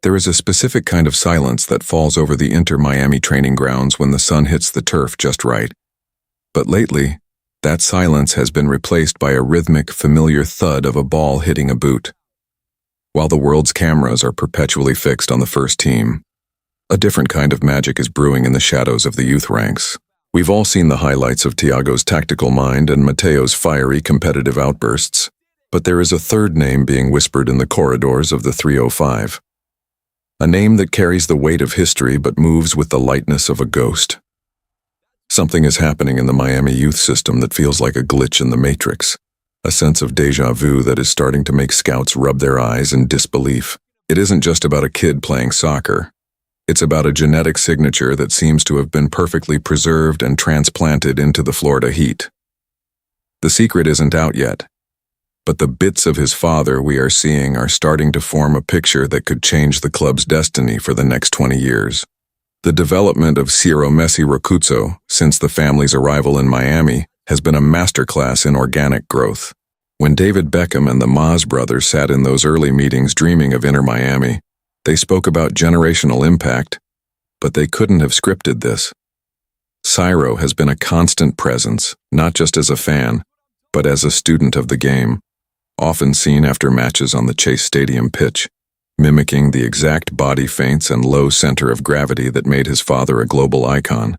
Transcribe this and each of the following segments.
There is a specific kind of silence that falls over the Inter Miami training grounds when the sun hits the turf just right. But lately, that silence has been replaced by a rhythmic, familiar thud of a ball hitting a boot. While the world's cameras are perpetually fixed on the first team, a different kind of magic is brewing in the shadows of the youth ranks. We've all seen the highlights of Thiago's tactical mind and Mateo's fiery competitive outbursts, but there is a third name being whispered in the corridors of the 305. A name that carries the weight of history but moves with the lightness of a ghost. Something is happening in the Miami youth system that feels like a glitch in the matrix, a sense of déjà vu that is starting to make scouts rub their eyes in disbelief. It isn't just about a kid playing soccer. It's about a genetic signature that seems to have been perfectly preserved and transplanted into the Florida Heat. The secret isn't out yet, but the bits of his father we are seeing are starting to form a picture that could change the club's destiny for the next 20 years. The development of Ciro Messi since the family's arrival in Miami has been a masterclass in organic growth. When David Beckham and the Maz brothers sat in those early meetings dreaming of Inter Miami, they spoke about generational impact, but they couldn't have scripted this. Ciro has been a constant presence, not just as a fan, but as a student of the game, often seen after matches on the Chase Stadium pitch, mimicking the exact body feints and low center of gravity that made his father a global icon.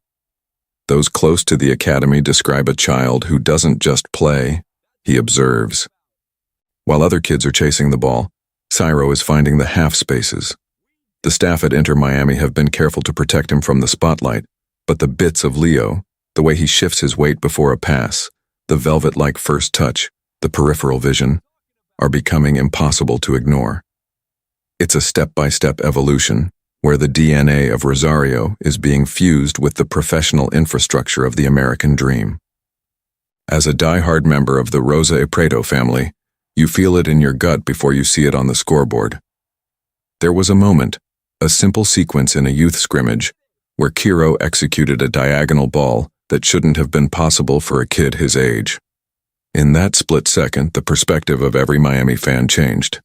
Those close to the academy describe a child who doesn't just play, he observes. While other kids are chasing the ball, Ciro is finding the half spaces. The staff at Inter Miami have been careful to protect him from the spotlight, but the bits of Leo, the way he shifts his weight before a pass, the velvet-like first touch, the peripheral vision, are becoming impossible to ignore. It's a step-by-step evolution, where the DNA of Rosario is being fused with the professional infrastructure of the American dream. As a die-hard member of the Rosa y Preto family, you feel it in your gut before you see it on the scoreboard. There was a moment, a simple sequence in a youth scrimmage, where Ciro executed a diagonal ball that shouldn't have been possible for a kid his age. In that split second, the perspective of every Miami fan changed.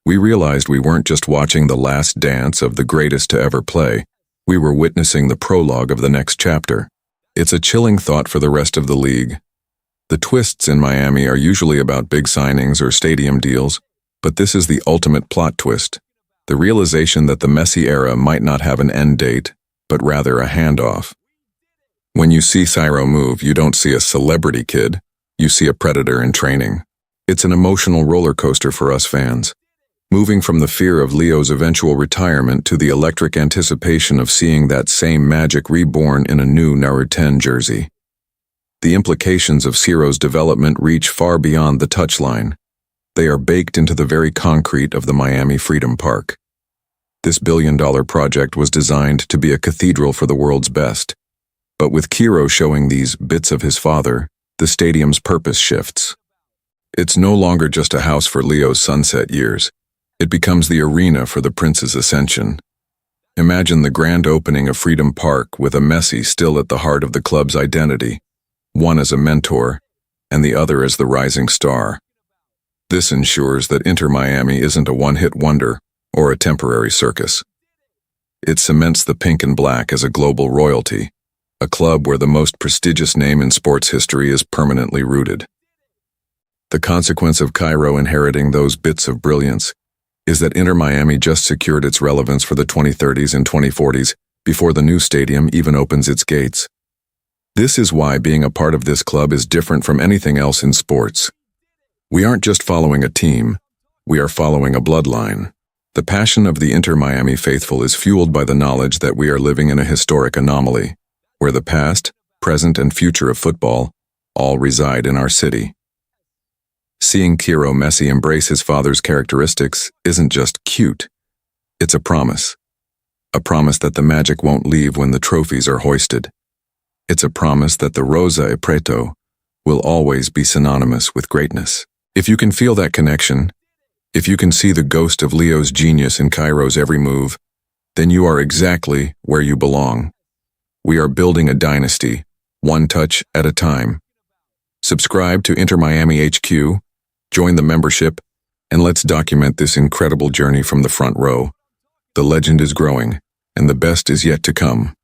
We realized we weren't just watching the last dance of the greatest to ever play, we were witnessing the prologue of the next chapter. It's a chilling thought for the rest of the league. The twists in Miami are usually about big signings or stadium deals, but this is the ultimate plot twist, the realization that the Messi era might not have an end date, but rather a handoff. When you see Ciro move, you don't see a celebrity kid, you see a predator in training. It's an emotional roller coaster for us fans, moving from the fear of Leo's eventual retirement to the electric anticipation of seeing that same magic reborn in a new number 10 jersey. The implications of Ciro's development reach far beyond the touchline. They are baked into the very concrete of the Miami Freedom Park. This billion-dollar project was designed to be a cathedral for the world's best. But with Ciro showing these bits of his father, the stadium's purpose shifts. It's no longer just a house for Leo's sunset years. It becomes the arena for the prince's ascension. Imagine the grand opening of Freedom Park with a Messi still at the heart of the club's identity, one as a mentor and the other as the rising star. This ensures that Inter Miami isn't a one-hit wonder or a temporary circus. It cements the pink and black as a global royalty, a club where the most prestigious name in sports history is permanently rooted. The consequence of Ciro inheriting those bits of brilliance is that Inter Miami just secured its relevance for the 2030s and 2040s before the new stadium even opens its gates. This is why being a part of this club is different from anything else in sports. We aren't just following a team, we are following a bloodline. The passion of the Inter Miami faithful is fueled by the knowledge that we are living in a historic anomaly, where the past, present, and future of football all reside in our city. Seeing Ciro Messi embrace his father's characteristics isn't just cute, it's a promise. A promise that the magic won't leave when the trophies are hoisted. It's a promise that the Rosa y Preto will always be synonymous with greatness. If you can feel that connection, if you can see the ghost of Leo's genius in Ciro's every move, then you are exactly where you belong. We are building a dynasty, one touch at a time. Subscribe to Inter Miami HQ, join the membership, and let's document this incredible journey from the front row. The legend is growing, and the best is yet to come.